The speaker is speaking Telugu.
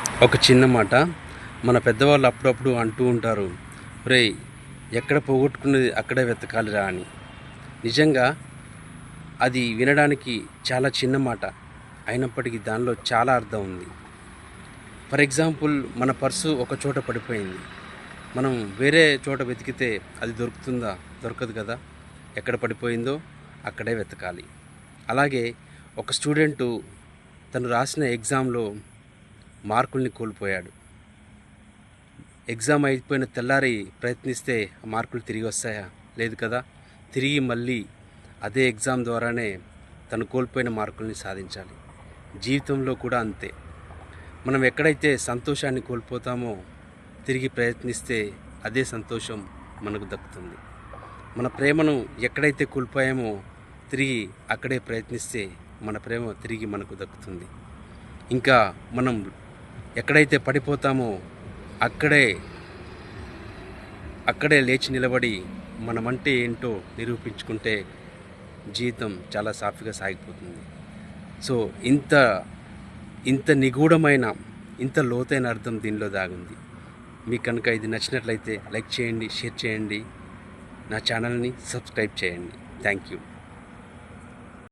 ఒక చిన్న మాట, మన పెద్దవాళ్ళు అప్పుడప్పుడు అంటూ ఉంటారు, రేయ్ ఎక్కడ పోగొట్టుకున్నది అక్కడే వెతకాలిరా అని. నిజంగా అది వినడానికి చాలా చిన్న మాట అయినప్పటికీ దానిలో చాలా అర్థం ఉంది. ఫర్ ఎగ్జాంపుల్, మన పర్సు ఒక చోట పడిపోయింది. మనం వేరే చోట వెతికితే అది దొరుకుతుందా? దొరకదు కదా. ఎక్కడ పడిపోయిందో అక్కడే వెతకాలి. అలాగే ఒక స్టూడెంటు తను రాసిన ఎగ్జామ్లో మార్కుల్ని కోల్పోయాడు. ఎగ్జామ్ అయిపోయిన తెల్లారి ప్రయత్నిస్తే ఆ మార్కులు తిరిగి వస్తాయా? లేదు కదా. తిరిగి మళ్ళీ అదే ఎగ్జామ్ ద్వారానే తను కోల్పోయిన మార్కుల్ని సాధించాలి. జీవితంలో కూడా అంతే. మనం ఎక్కడైతే సంతోషాన్ని కోల్పోతామో తిరిగి ప్రయత్నిస్తే అదే సంతోషం మనకు దక్కుతుంది. మన ప్రేమను ఎక్కడైతే కోల్పోయామో తిరిగి అక్కడే ప్రయత్నిస్తే మన ప్రేమ తిరిగి మనకు దక్కుతుంది. ఇంకా మనం ఎక్కడైతే పడిపోతామో అక్కడే లేచి నిలబడి మనమంటే ఏంటో నిరూపించుకుంటే జీవితం చాలా సాఫీగా సాగిపోతుంది. సో ఇంత నిగూఢమైన, ఇంత లోతైన అర్థం దీనిలో దాగుంది. మీకు కనుక ఇది నచ్చినట్లయితే లైక్ చేయండి, షేర్ చేయండి, నా ఛానల్ని సబ్స్క్రైబ్ చేయండి. Thank you.